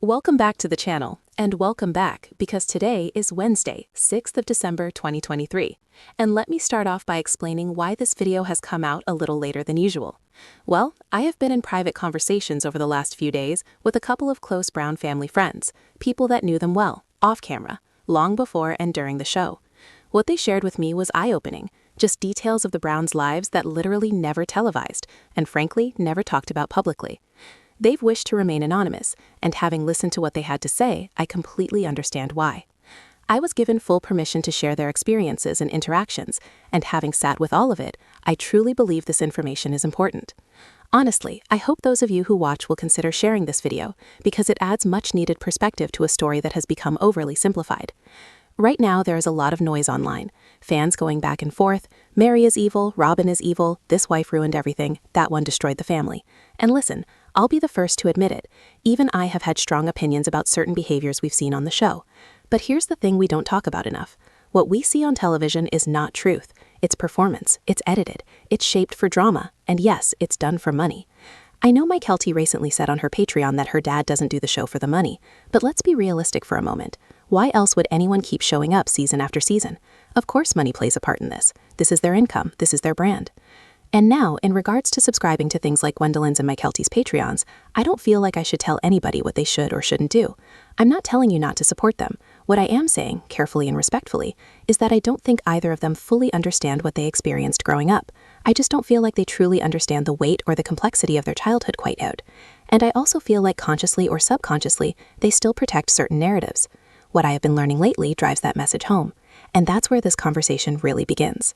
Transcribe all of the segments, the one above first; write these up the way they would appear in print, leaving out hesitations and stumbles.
Welcome back to the channel, and welcome back because today is Wednesday, 6th of December 2023. And let me start off by explaining why this video has come out a little later than usual. Well, I have been in private conversations over the last few days with a couple of close Brown family friends, people that knew them well, off camera, long before and during the show. What they shared with me was eye-opening, just details of the Browns' lives that literally never televised, and frankly, never talked about publicly. They've wished to remain anonymous, and having listened to what they had to say, I completely understand why. I was given full permission to share their experiences and interactions, and having sat with all of it, I truly believe this information is important. Honestly, I hope those of you who watch will consider sharing this video, because it adds much-needed perspective to a story that has become overly simplified. Right now, there is a lot of noise online. Fans going back and forth, Mary is evil, Robyn is evil, this wife ruined everything, that one destroyed the family. And listen, I'll be the first to admit it. Even I have had strong opinions about certain behaviors we've seen on the show. But here's the thing we don't talk about enough. What we see on television is not truth. It's performance, it's edited, it's shaped for drama, and yes, it's done for money. I know my Kelty recently said on her Patreon that her dad doesn't do the show for the money, but let's be realistic for a moment. Why else would anyone keep showing up season after season? Of course money plays a part in this. This is their income, this is their brand. And now, in regards to subscribing to things like Gwendolyn's and my Kelty's Patreons, I don't feel like I should tell anybody what they should or shouldn't do. I'm not telling you not to support them. What I am saying, carefully and respectfully, is that I don't think either of them fully understand what they experienced growing up. I just don't feel like they truly understand the weight or the complexity of their childhood quite out. And I also feel like consciously or subconsciously, they still protect certain narratives. What I have been learning lately drives that message home. And that's where this conversation really begins.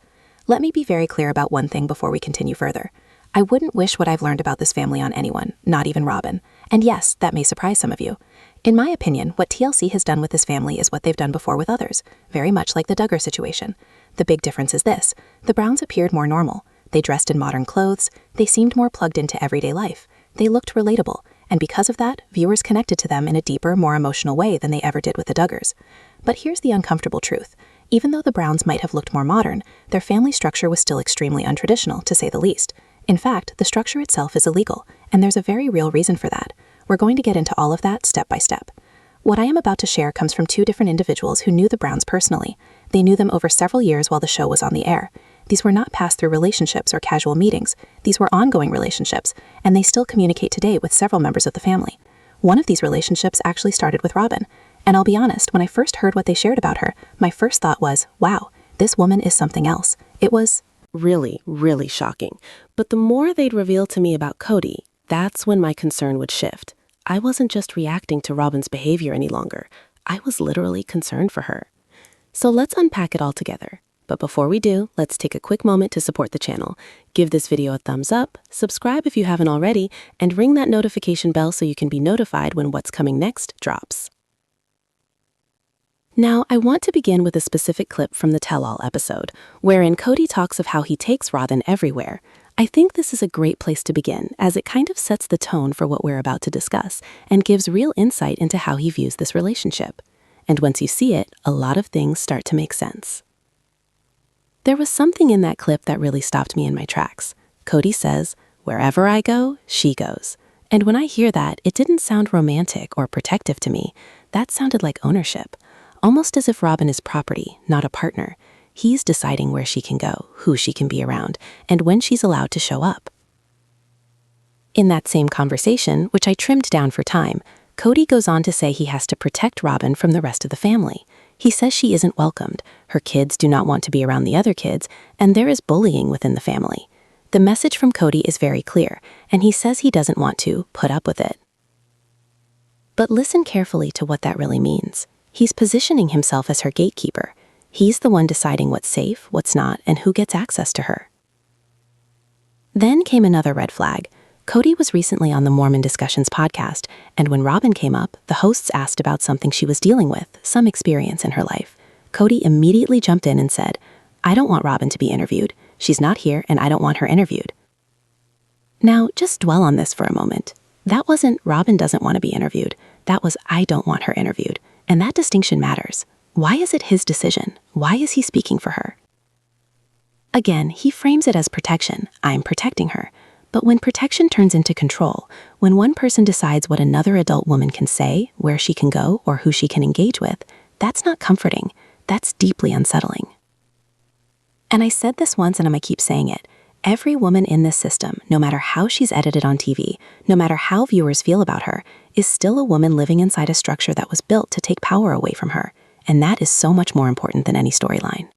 Let me be very clear about one thing before we continue further. I wouldn't wish what I've learned about this family on anyone, not even Robyn. And yes, that may surprise some of you. In my opinion, what TLC has done with this family is what they've done before with others, very much like the Duggar situation. The big difference is this: the Browns appeared more normal. They dressed in modern clothes, they seemed more plugged into everyday life. They looked relatable, and because of that, viewers connected to them in a deeper, more emotional way than they ever did with the Duggars. But here's the uncomfortable truth. Even though the Browns might have looked more modern, their family structure was still extremely untraditional, to say the least. In fact, the structure itself is illegal, and there's a very real reason for that. We're going to get into all of that step by step. What I am about to share comes from two different individuals who knew the Browns personally. They knew them over several years while the show was on the air. These were not pass-through relationships or casual meetings. These were ongoing relationships, and they still communicate today with several members of the family. One of these relationships actually started with Robyn. And I'll be honest, when I first heard what they shared about her, my first thought was, wow, this woman is something else. It was really, really shocking. But the more they'd reveal to me about Kody, that's when my concern would shift. I wasn't just reacting to Robyn's behavior any longer. I was literally concerned for her. So let's unpack it all together. But before we do, let's take a quick moment to support the channel. Give this video a thumbs up, subscribe if you haven't already, and ring that notification bell so you can be notified when what's coming next drops. Now, I want to begin with a specific clip from the Tell-All episode, wherein Kody talks of how he takes Robyn everywhere. I think this is a great place to begin, as it kind of sets the tone for what we're about to discuss, and gives real insight into how he views this relationship. And once you see it, a lot of things start to make sense. There was something in that clip that really stopped me in my tracks. Kody says, "Wherever I go, she goes." And when I hear that, it didn't sound romantic or protective to me. That sounded like ownership. Almost as if Robyn is property, not a partner. He's deciding where she can go, who she can be around, and when she's allowed to show up. In that same conversation, which I trimmed down for time, Kody goes on to say he has to protect Robyn from the rest of the family. He says she isn't welcomed, her kids do not want to be around the other kids, and there is bullying within the family. The message from Kody is very clear, and he says he doesn't want to put up with it. But listen carefully to what that really means. He's positioning himself as her gatekeeper. He's the one deciding what's safe, what's not, and who gets access to her. Then came another red flag. Kody was recently on the Mormon Discussions podcast, and when Robyn came up, the hosts asked about something she was dealing with, some experience in her life. Kody immediately jumped in and said, "I don't want Robyn to be interviewed. She's not here, and I don't want her interviewed." Now, just dwell on this for a moment. That wasn't Robyn doesn't want to be interviewed. That was I don't want her interviewed. And that distinction matters. Why is it his decision? Why is he speaking for her? Again, he frames it as protection. I'm protecting her. But when protection turns into control, when one person decides what another adult woman can say, where she can go, or who she can engage with, that's not comforting. That's deeply unsettling. And I said this once and I'm gonna keep saying it. Every woman in this system, no matter how she's edited on TV, no matter how viewers feel about her, is still a woman living inside a structure that was built to take power away from her. And that is so much more important than any storyline.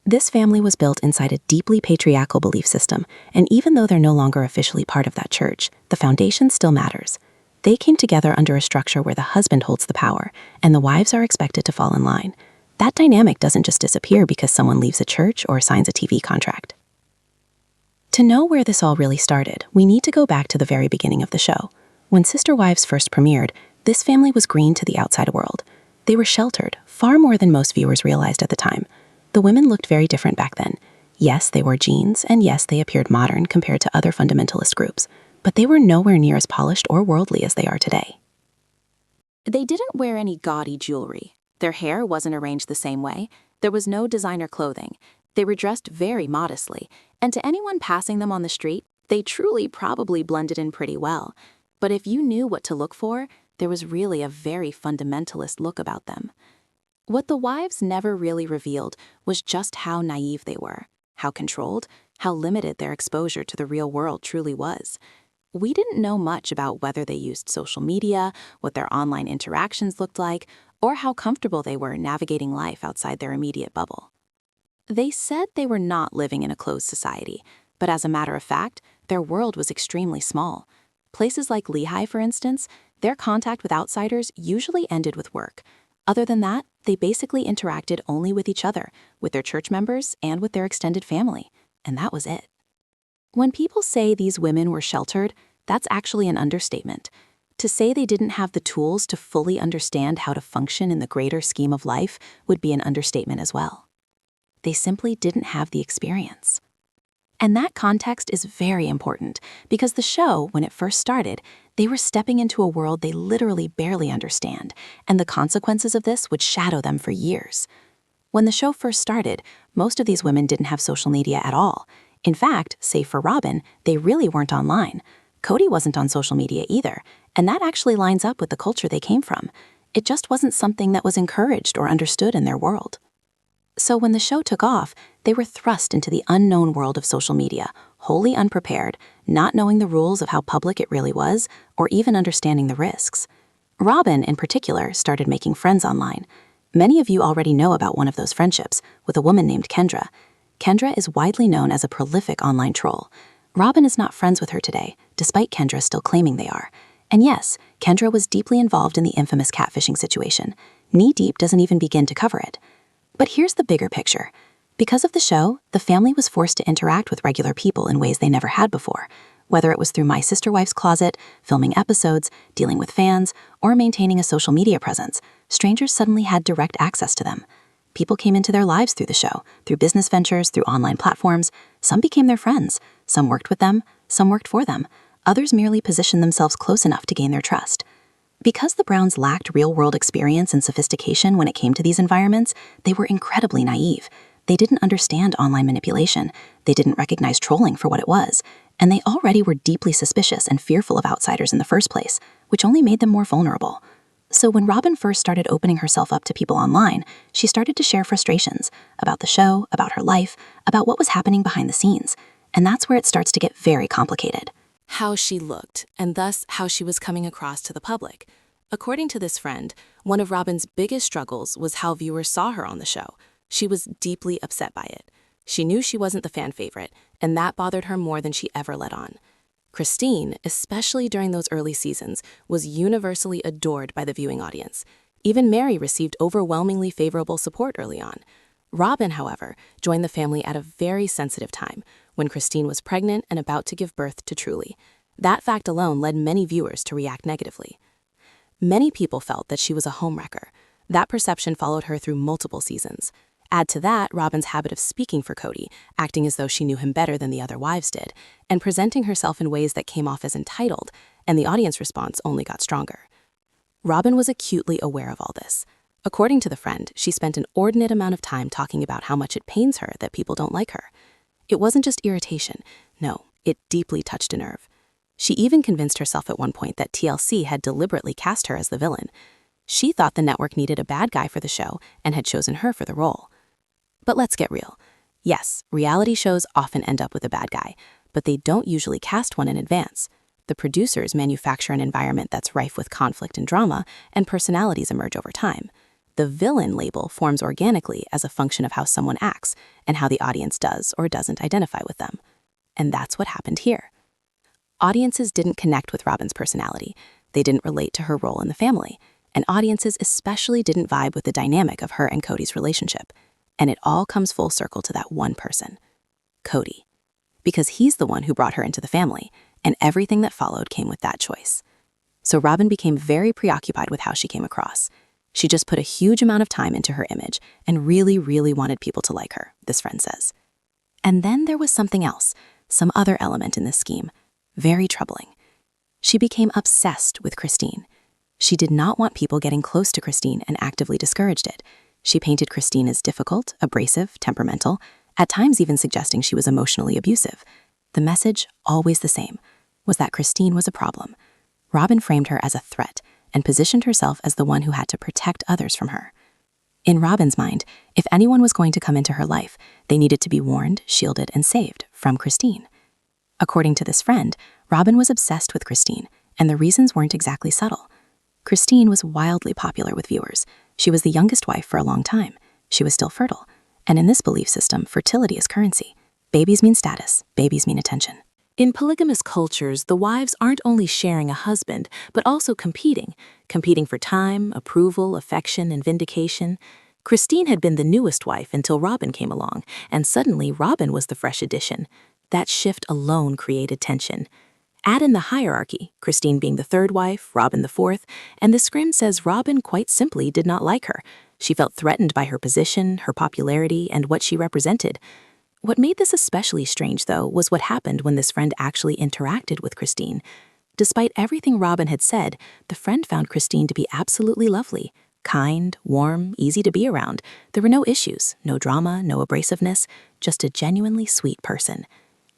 This family was built inside a deeply patriarchal belief system, and even though they're no longer officially part of that church, the foundation still matters. They came together under a structure where the husband holds the power, and the wives are expected to fall in line. That dynamic doesn't just disappear because someone leaves a church or signs a TV contract. To know where this all really started, we need to go back to the very beginning of the show. When Sister Wives first premiered, this family was green to the outside world. They were sheltered, far more than most viewers realized at the time. The women looked very different back then. Yes, they wore jeans, and yes, they appeared modern compared to other fundamentalist groups, but they were nowhere near as polished or worldly as they are today. They didn't wear any gaudy jewelry. Their hair wasn't arranged the same way. There was no designer clothing. They were dressed very modestly, and to anyone passing them on the street, they truly probably blended in pretty well. But if you knew what to look for, there was really a very fundamentalist look about them. What the wives never really revealed was just how naive they were, how controlled, how limited their exposure to the real world truly was. We didn't know much about whether they used social media, what their online interactions looked like, or how comfortable they were navigating life outside their immediate bubble. They said they were not living in a closed society, but as a matter of fact, their world was extremely small. Places like Lehigh, for instance, their contact with outsiders usually ended with work. Other than that, they basically interacted only with each other, with their church members, and with their extended family, and that was it. When people say these women were sheltered, that's actually an understatement. To say they didn't have the tools to fully understand how to function in the greater scheme of life would be an understatement as well. They simply didn't have the experience. And that context is very important because the show, when it first started, they were stepping into a world they literally barely understand, and the consequences of this would shadow them for years. When the show first started, most of these women didn't have social media at all. In fact, save for Robyn, they really weren't online. Kody wasn't on social media either, and that actually lines up with the culture they came from. It just wasn't something that was encouraged or understood in their world. So when the show took off, they were thrust into the unknown world of social media, wholly unprepared, not knowing the rules of how public it really was, or even understanding the risks. Robyn, in particular, started making friends online. Many of you already know about one of those friendships, with a woman named Kendra. Kendra is widely known as a prolific online troll. Robyn is not friends with her today, despite Kendra still claiming they are. And yes, Kendra was deeply involved in the infamous catfishing situation. Knee Deep doesn't even begin to cover it. But here's the bigger picture. Because of the show, the family was forced to interact with regular people in ways they never had before, whether it was through My Sister Wife's closet, filming episodes, dealing with fans, or maintaining a social media presence. Strangers suddenly had direct access to them. People came into their lives through the show, through business ventures, through online platforms. Some became their friends. Some worked with them. Some worked for them. Others merely positioned themselves close enough to gain their trust. Because the Browns lacked real-world experience and sophistication when it came to these environments, they were incredibly naive. They didn't understand online manipulation. They didn't recognize trolling for what it was. And they already were deeply suspicious and fearful of outsiders in the first place, which only made them more vulnerable. So when Robyn first started opening herself up to people online, she started to share frustrations about the show, about her life, about what was happening behind the scenes. And that's where it starts to get very complicated. How she looked, and thus how she was coming across to the public. According to this friend, one of Robyn's biggest struggles was how viewers saw her on the show. She was deeply upset by it. She knew she wasn't the fan favorite, and that bothered her more than she ever let on. Christine, especially during those early seasons, was universally adored by the viewing audience. Even Mary received overwhelmingly favorable support early on. Robyn, however, joined the family at a very sensitive time, when Christine was pregnant and about to give birth to Truly. That fact alone led many viewers to react negatively. Many people felt that she was a homewrecker. That perception followed her through multiple seasons. Add to that Robyn's habit of speaking for Kody, acting as though she knew him better than the other wives did, and presenting herself in ways that came off as entitled, and the audience response only got stronger. Robyn was acutely aware of all this. According to the friend, she spent an inordinate amount of time talking about how much it pains her that people don't like her. It wasn't just irritation. No, It deeply touched a nerve. She even convinced herself at one point that TLC had deliberately cast her as the villain. She thought the network needed a bad guy for the show and had chosen her for the role. But let's get real. Yes, reality shows often end up with a bad guy, but they don't usually cast one in advance. The producers manufacture an environment that's rife with conflict and drama, and personalities emerge over time. The villain label forms organically as a function of how someone acts and how the audience does or doesn't identify with them. And that's what happened here. Audiences didn't connect with Robyn's personality. They didn't relate to her role in the family. And audiences especially didn't vibe with the dynamic of her and Kody's relationship. And it all comes full circle to that one person, Kody. Because he's the one who brought her into the family, and everything that followed came with that choice. So Robyn became very preoccupied with how she came across. She just put a huge amount of time into her image and really, really wanted people to like her, this friend says. And then there was something else, some other element in this scheme, very troubling. She became obsessed with Christine. She did not want people getting close to Christine and actively discouraged it. She painted Christine as difficult, abrasive, temperamental, at times even suggesting she was emotionally abusive. The message, always the same, was that Christine was a problem. Robyn framed her as a threat and positioned herself as the one who had to protect others from her. In Robyn's mind, if anyone was going to come into her life, they needed to be warned, shielded, and saved from Christine. According to this friend, Robyn was obsessed with Christine, and the reasons weren't exactly subtle. Christine was wildly popular with viewers. She was the youngest wife for a long time. She was still fertile. And in this belief system, fertility is currency. Babies mean status. Babies mean attention. In polygamous cultures, the wives aren't only sharing a husband, but also competing for time, approval, affection, and vindication. Christine had been the newest wife until Robyn came along, and suddenly Robyn was the fresh addition. That shift alone created tension. Add in the hierarchy, Christine being the third wife, Robyn the fourth, and the script says Robyn quite simply did not like her. She felt threatened by her position, her popularity, and what she represented. What made this especially strange, though, was what happened when this friend actually interacted with Christine. Despite everything Robyn had said, the friend found Christine to be absolutely lovely, kind, warm, easy to be around. There were no issues, no drama, no abrasiveness, just a genuinely sweet person.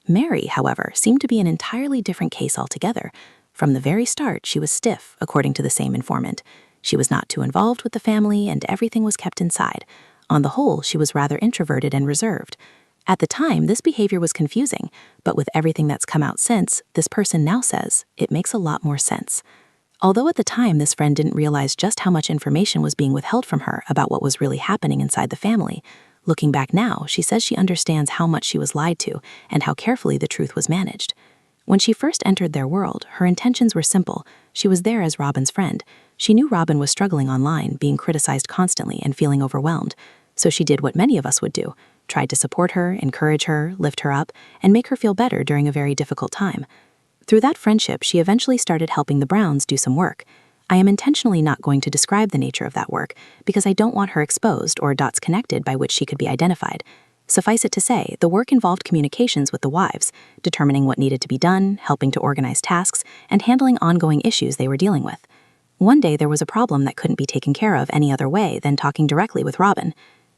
Mary, however, seemed to be an entirely different case altogether. From the very start, she was stiff, according to the same informant. She was not too involved with the family, and everything was kept inside. On the whole, she was rather introverted and reserved. At the time, this behavior was confusing, but with everything that's come out since, this person now says it makes a lot more sense. Although at the time this friend didn't realize just how much information was being withheld from her about what was really happening inside the family, looking back now, she says she understands how much she was lied to and how carefully the truth was managed. When she first entered their world, her intentions were simple. She was there as Robyn's friend. She knew Robyn was struggling online, being criticized constantly and feeling overwhelmed. So she did what many of us would do, tried to support her, encourage her, lift her up, and make her feel better during a very difficult time. Through that friendship, she eventually started helping the Browns do some work. I am intentionally not going to describe the nature of that work because I don't want her exposed or dots connected by which she could be identified. Suffice it to say, the work involved communications with the wives, determining what needed to be done, helping to organize tasks, and handling ongoing issues they were dealing with. One day there was a problem that couldn't be taken care of any other way than talking directly with Robyn.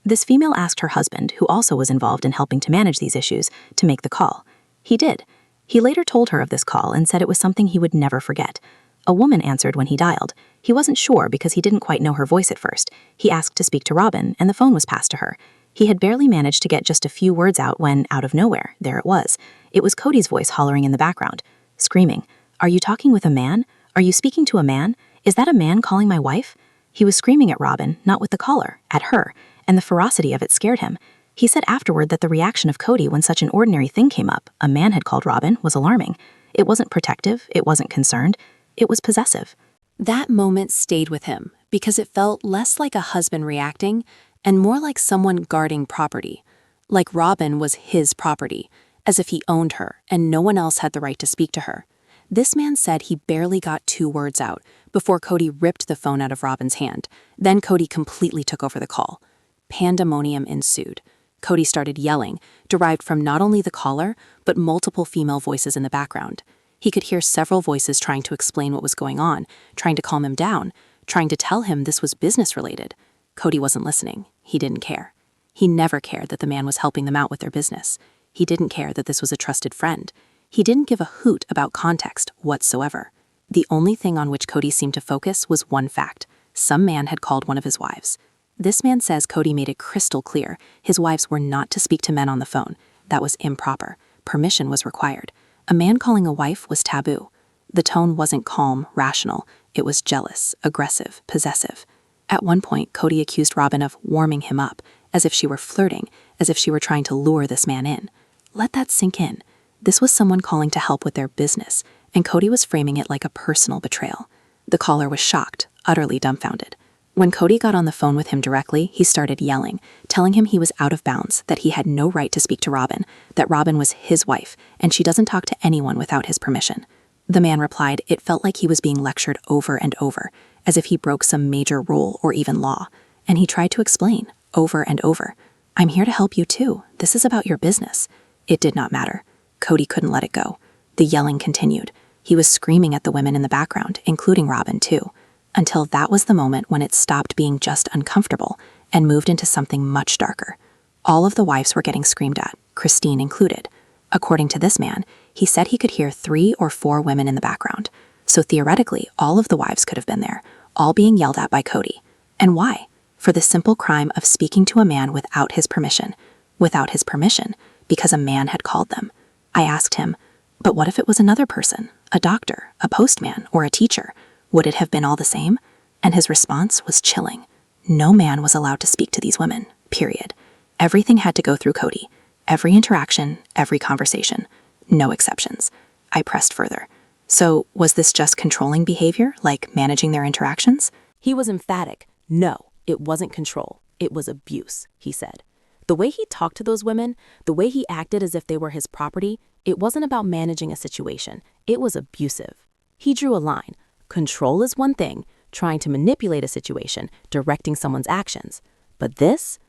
This female asked her husband, who also was involved in helping to manage these issues, to make the call. He did. He later told her of this call and said it was something he would never forget. A woman answered when he dialed. He wasn't sure because he didn't quite know her voice at first. He asked to speak to Robyn, and the phone was passed to her. He had barely managed to get just a few words out when, out of nowhere, there it was. It was Kody's voice hollering in the background, screaming, "Are you talking with a man? Are you speaking to a man? Is that a man calling my wife?" He was screaming at Robyn, not with the caller, at her, and the ferocity of it scared him. He said afterward that the reaction of Kody when such an ordinary thing came up, a man had called Robyn, was alarming. It wasn't protective, it wasn't concerned, it was possessive. That moment stayed with him because it felt less like a husband reacting and more like someone guarding property. Like Robyn was his property, as if he owned her and no one else had the right to speak to her. This man said he barely got 2 words out before Kody ripped the phone out of Robyn's hand. Then Kody completely took over the call. Pandemonium ensued. Kody started yelling, derived from not only the caller, but multiple female voices in the background. He could hear several voices trying to explain what was going on, trying to calm him down, trying to tell him this was business-related. Kody wasn't listening. He didn't care. He never cared that the man was helping them out with their business. He didn't care that this was a trusted friend. He didn't give a hoot about context whatsoever. The only thing on which Kody seemed to focus was one fact: some man had called one of his wives. This man says Kody made it crystal clear his wives were not to speak to men on the phone. That was improper. Permission was required. A man calling a wife was taboo. The tone wasn't calm, rational. It was jealous, aggressive, possessive. At one point, Kody accused Robyn of warming him up, as if she were flirting, as if she were trying to lure this man in. Let that sink in. This was someone calling to help with their business, and Kody was framing it like a personal betrayal. The caller was shocked, utterly dumbfounded. When Kody got on the phone with him directly, he started yelling, telling him he was out of bounds, that he had no right to speak to Robyn, that Robyn was his wife, and she doesn't talk to anyone without his permission. The man replied it felt like he was being lectured over and over, as if he broke some major rule or even law, and he tried to explain, over and over, "I'm here to help you too. This is about your business." It did not matter. Kody couldn't let it go. The yelling continued. He was screaming at the women in the background, including Robyn too, until that was the moment when it stopped being just uncomfortable and moved into something much darker. All of the wives were getting screamed at, Christine included. According to this man, he said he could hear 3 or 4 women in the background. So theoretically, all of the wives could have been there, all being yelled at by Kody. And why? For the simple crime of speaking to a man without his permission. Without his permission, because a man had called them. I asked him, but what if it was another person, a doctor, a postman, or a teacher? Would it have been all the same? And his response was chilling. No man was allowed to speak to these women, period. Everything had to go through Kody. Every interaction, every conversation. No exceptions. I pressed further. So, was this just controlling behavior, like managing their interactions? He was emphatic. No, it wasn't control. It was abuse, he said. The way he talked to those women, the way he acted as if they were his property, it wasn't about managing a situation. It was abusive. He drew a line. Control is one thing, trying to manipulate a situation, directing someone's actions. But this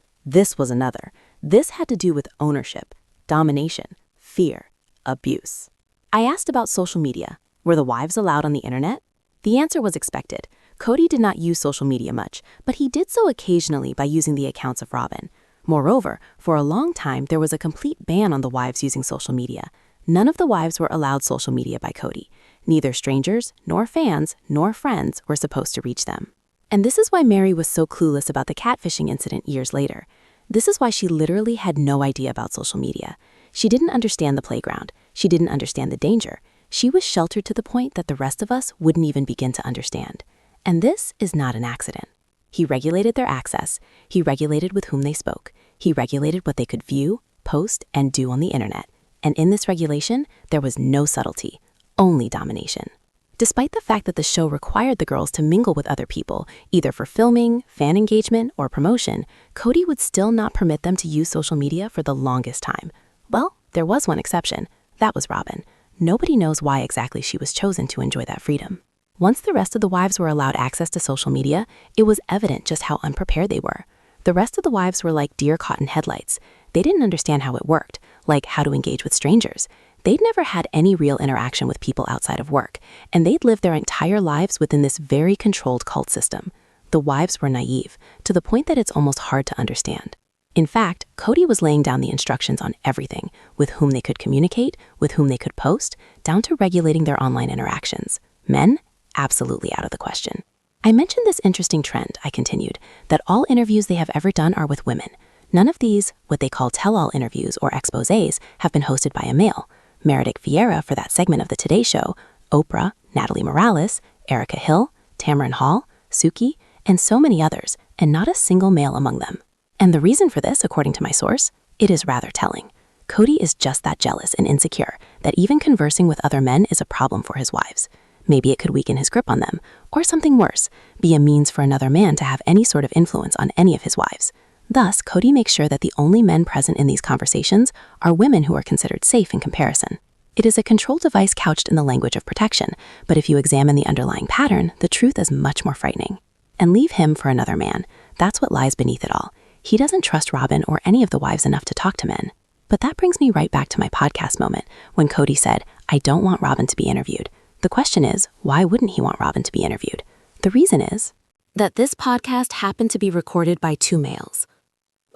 was another. This had to do with ownership, domination, fear, abuse. I asked about social media. Were the wives allowed on the internet? The answer was expected. Kody did not use social media much, but he did so occasionally by using the accounts of Robyn. Moreover, for a long time, there was a complete ban on the wives using social media. None of the wives were allowed social media by Kody. Neither strangers, nor fans, nor friends were supposed to reach them. And this is why Mary was so clueless about the catfishing incident years later. This is why she literally had no idea about social media. She didn't understand the playground. She didn't understand the danger. She was sheltered to the point that the rest of us wouldn't even begin to understand. And this is not an accident. He regulated their access. He regulated with whom they spoke. He regulated what they could view, post, and do on the internet. And in this regulation, there was no subtlety, only domination. Despite the fact that the show required the girls to mingle with other people, either for filming, fan engagement, or promotion, Kody would still not permit them to use social media for the longest time. Well, there was one exception. That was Robyn. Nobody knows why exactly she was chosen to enjoy that freedom. Once the rest of the wives were allowed access to social media, it was evident just how unprepared they were. The rest of the wives were like deer caught in headlights. They didn't understand how it worked, like how to engage with strangers. They'd never had any real interaction with people outside of work, and they'd lived their entire lives within this very controlled cult system. The wives were naive, to the point that it's almost hard to understand. In fact, Kody was laying down the instructions on everything, with whom they could communicate, with whom they could post, down to regulating their online interactions. Men? Absolutely out of the question. I mentioned this interesting trend, I continued, that all interviews they have ever done are with women. None of these, what they call tell-all interviews or exposés, have been hosted by a male. Meredith Vieira for that segment of the Today Show, Oprah, Natalie Morales, Erica Hill, Tamron Hall, Suki, and so many others, and not a single male among them. And the reason for this, according to my source, it is rather telling. Kody is just that jealous and insecure that even conversing with other men is a problem for his wives. Maybe it could weaken his grip on them, or something worse, be a means for another man to have any sort of influence on any of his wives. Thus, Kody makes sure that the only men present in these conversations are women who are considered safe in comparison. It is a control device couched in the language of protection, but if you examine the underlying pattern, the truth is much more frightening. And leave him for another man. That's what lies beneath it all. He doesn't trust Robyn or any of the wives enough to talk to men. But that brings me right back to my podcast moment when Kody said, "I don't want Robyn to be interviewed." The question is, why wouldn't he want Robyn to be interviewed? The reason is that this podcast happened to be recorded by 2 males.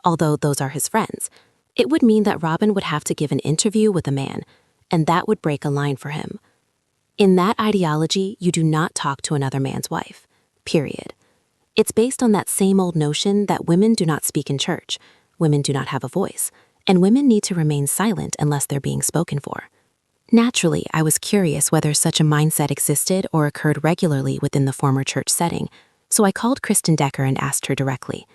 Although those are his friends, it would mean that Robyn would have to give an interview with a man, and that would break a line for him. In that ideology, you do not talk to another man's wife. Period. It's based on that same old notion that women do not speak in church, women do not have a voice, and women need to remain silent unless they're being spoken for. Naturally, I was curious whether such a mindset existed or occurred regularly within the former church setting, so I called Kristen Decker and asked her directly,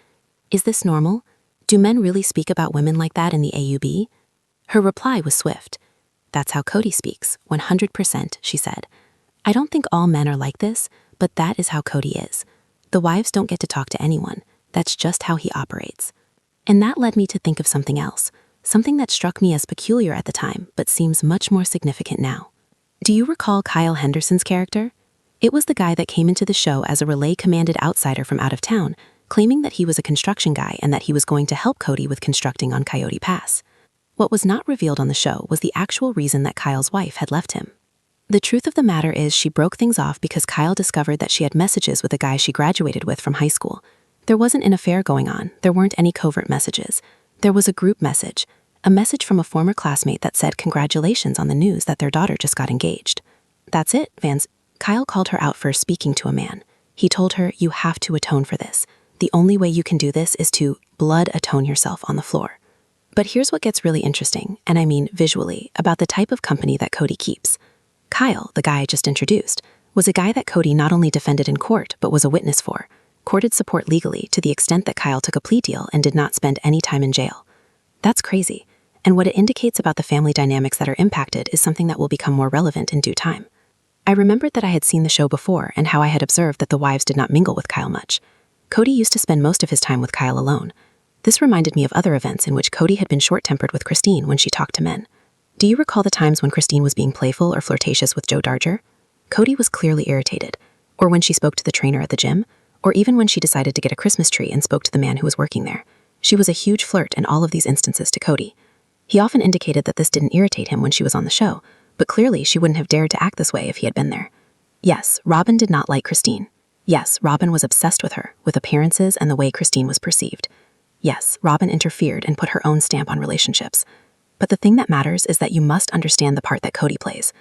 "Is this normal? Do men really speak about women like that in the AUB?" Her reply was swift. "That's how Kody speaks, 100%, she said. "I don't think all men are like this, but that is how Kody is. The wives don't get to talk to anyone. That's just how he operates." And that led me to think of something else, something that struck me as peculiar at the time, but seems much more significant now. Do you recall Kyle Henderson's character? It was the guy that came into the show as a relay-commanded outsider from out of town, claiming that he was a construction guy and that he was going to help Kody with constructing on Coyote Pass. What was not revealed on the show was the actual reason that Kyle's wife had left him. The truth of the matter is she broke things off because Kyle discovered that she had messages with a guy she graduated with from high school. There wasn't an affair going on, there weren't any covert messages. There was a group message, a message from a former classmate that said congratulations on the news that their daughter just got engaged. That's it, Vans. Kyle called her out for speaking to a man. He told her, "You have to atone for this. The only way you can do this is to blood atone yourself on the floor." But here's what gets really interesting, and I mean visually, about the type of company that Kody keeps. Kyle, the guy I just introduced, was a guy that Kody not only defended in court, but was a witness for, courted support legally to the extent that Kyle took a plea deal and did not spend any time in jail. That's crazy, and what it indicates about the family dynamics that are impacted is something that will become more relevant in due time. I remembered that I had seen the show before and how I had observed that the wives did not mingle with Kyle much. Kody used to spend most of his time with Kyle alone. This reminded me of other events in which Kody had been short-tempered with Christine when she talked to men. Do you recall the times when Christine was being playful or flirtatious with Joe Darger? Kody was clearly irritated, or when she spoke to the trainer at the gym, or even when she decided to get a Christmas tree and spoke to the man who was working there. She was a huge flirt in all of these instances to Kody. He often indicated that this didn't irritate him when she was on the show, but clearly she wouldn't have dared to act this way if he had been there. Yes, Robyn did not like Christine. Yes, Robyn was obsessed with her, with appearances and the way Christine was perceived. Yes, Robyn interfered and put her own stamp on relationships. But the thing that matters is that you must understand the part that Kody plays.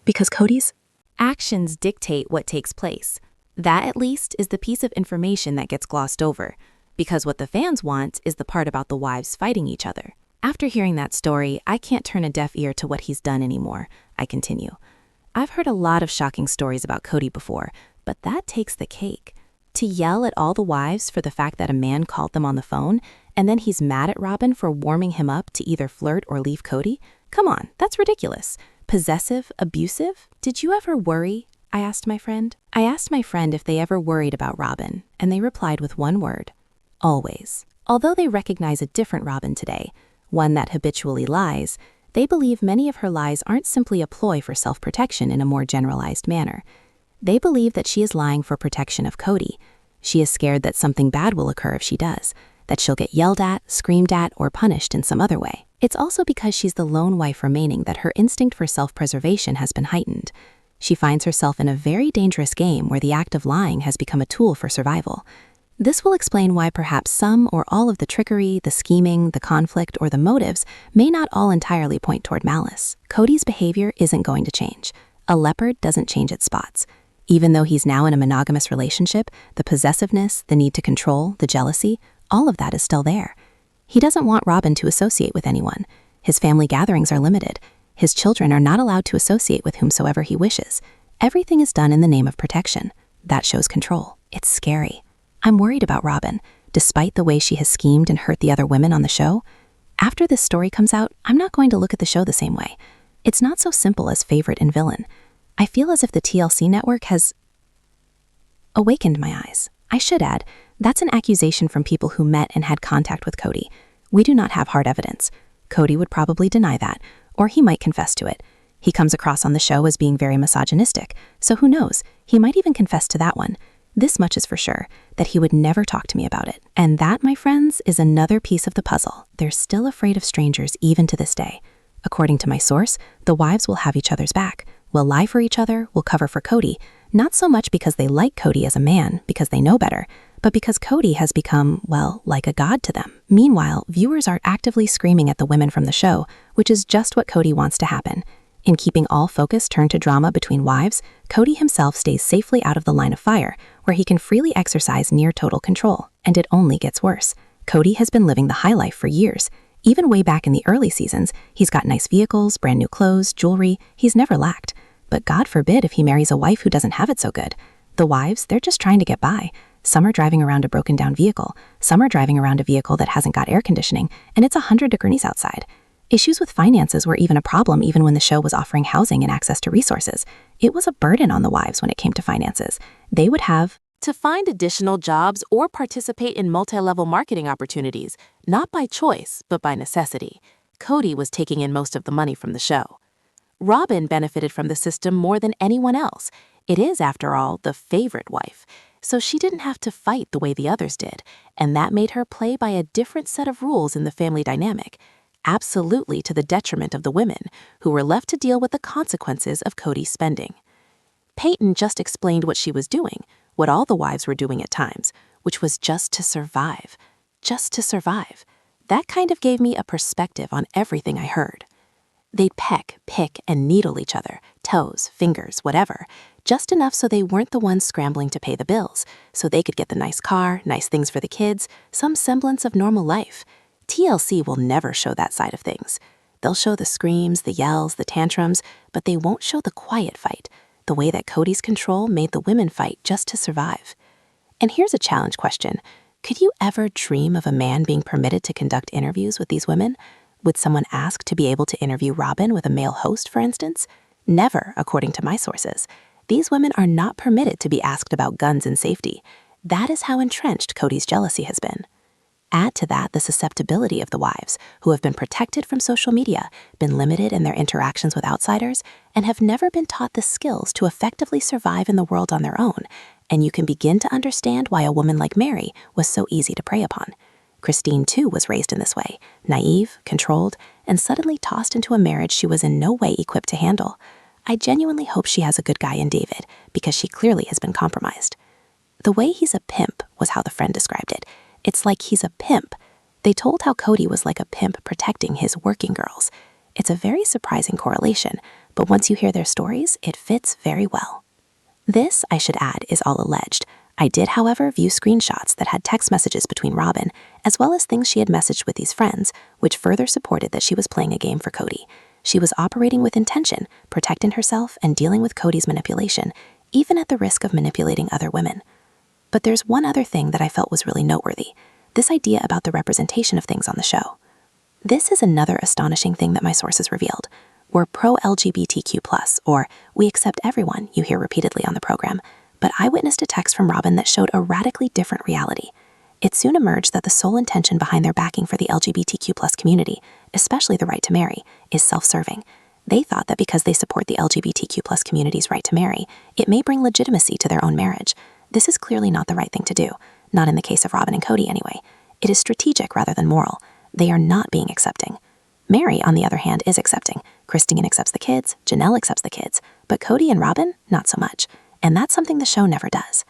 Because Kody's actions dictate what takes place. That, at least, is the piece of information that gets glossed over. Because what the fans want is the part about the wives fighting each other. After hearing that story, I can't turn a deaf ear to what he's done anymore. I continue. I've heard a lot of shocking stories about Kody before, but that takes the cake. To yell at all the wives for the fact that a man called them on the phone, and then he's mad at Robyn for warming him up to either flirt or leave Kody? Come on, that's ridiculous. Possessive, abusive? Did you ever worry? I asked my friend. I asked my friend if they ever worried about Robyn, and they replied with one word: always. Although they recognize a different Robyn today, one that habitually lies, they believe many of her lies aren't simply a ploy for self-protection in a more generalized manner. They believe that she is lying for protection of Kody. She is scared that something bad will occur if she does, that she'll get yelled at, screamed at, or punished in some other way. It's also because she's the lone wife remaining that her instinct for self-preservation has been heightened. She finds herself in a very dangerous game where the act of lying has become a tool for survival. This will explain why perhaps some or all of the trickery, the scheming, the conflict, or the motives may not all entirely point toward malice. Kody's behavior isn't going to change. A leopard doesn't change its spots. Even though he's now in a monogamous relationship, the possessiveness, the need to control, the jealousy, all of that is still there. He doesn't want Robyn to associate with anyone. His family gatherings are limited. His children are not allowed to associate with whomsoever he wishes. Everything is done in the name of protection. That shows control. It's scary. I'm worried about Robyn, despite the way she has schemed and hurt the other women on the show. After this story comes out, I'm not going to look at the show the same way. It's not so simple as favorite and villain. I feel as if the TLC network has awakened my eyes. I should add, that's an accusation from people who met and had contact with Kody. We do not have hard evidence. Kody would probably deny that, or he might confess to it. He comes across on the show as being very misogynistic, so who knows, he might even confess to that one. This much is for sure, that he would never talk to me about it. And that, my friends, is another piece of the puzzle. They're still afraid of strangers even to this day. According to my source, the wives will have each other's back, will lie for each other, will cover for Kody, not so much because they like Kody as a man, because they know better, but because Kody has become, well, like a god to them. Meanwhile, viewers are actively screaming at the women from the show, which is just what Kody wants to happen. In keeping all focus turned to drama between wives, Kody himself stays safely out of the line of fire, where he can freely exercise near total control, and it only gets worse. Kody has been living the high life for years. Even way back in the early seasons, he's got nice vehicles, brand new clothes, jewelry, he's never lacked. But God forbid if he marries a wife who doesn't have it so good. The wives, they're just trying to get by. Some are driving around a broken down vehicle, some are driving around a vehicle that hasn't got air conditioning, and it's 100 degrees outside. Issues with finances were even a problem even when the show was offering housing and access to resources. It was a burden on the wives when it came to finances. They would have to find additional jobs or participate in multi-level marketing opportunities, not by choice, but by necessity. Kody was taking in most of the money from the show. Robyn benefited from the system more than anyone else. It is, after all, the favorite wife. So she didn't have to fight the way the others did, and that made her play by a different set of rules in the family dynamic, absolutely to the detriment of the women, who were left to deal with the consequences of Kody's spending. Peyton just explained what she was doing, what all the wives were doing at times, which was just to survive. Just to survive. That kind of gave me a perspective on everything I heard. They'd peck, pick, and needle each other, toes, fingers, whatever, just enough so they weren't the ones scrambling to pay the bills, so they could get the nice car, nice things for the kids, some semblance of normal life. TLC will never show that side of things. They'll show the screams, the yells, the tantrums, but they won't show the quiet fight, the way that Kody's control made the women fight just to survive. And here's a challenge question. Could you ever dream of a man being permitted to conduct interviews with these women? Would someone ask to be able to interview Robyn with a male host, for instance? Never, according to my sources. These women are not permitted to be asked about guns and safety. That is how entrenched Kody's jealousy has been. Add to that the susceptibility of the wives, who have been protected from social media, been limited in their interactions with outsiders, and have never been taught the skills to effectively survive in the world on their own, and you can begin to understand why a woman like Mary was so easy to prey upon. Christine, too, was raised in this way, naive, controlled, and suddenly tossed into a marriage she was in no way equipped to handle. I genuinely hope she has a good guy in David, because she clearly has been compromised. The way he's a pimp was how the friend described it. It's like he's a pimp. They told how Kody was like a pimp protecting his working girls. It's a very surprising correlation, but once you hear their stories, it fits very well. This, I should add, is all alleged. I did, however, view screenshots that had text messages between Robyn, as well as things she had messaged with these friends, which further supported that she was playing a game for Kody. She was operating with intention, protecting herself and dealing with Kody's manipulation, even at the risk of manipulating other women. But there's one other thing that I felt was really noteworthy, this idea about the representation of things on the show. This is another astonishing thing that my sources revealed. We're pro-LGBTQ+, or we accept everyone, you hear repeatedly on the program, but I witnessed a text from Robyn that showed a radically different reality. It soon emerged that the sole intention behind their backing for the LGBTQ+ community, especially the right to marry, is self-serving. They thought that because they support the LGBTQ+ community's right to marry, it may bring legitimacy to their own marriage. This is clearly not the right thing to do, not in the case of Robyn and Kody anyway. It is strategic rather than moral. They are not being accepting. Mary, on the other hand, is accepting. Christine accepts the kids, Janelle accepts the kids, but Kody and Robyn, not so much. And that's something the show never does.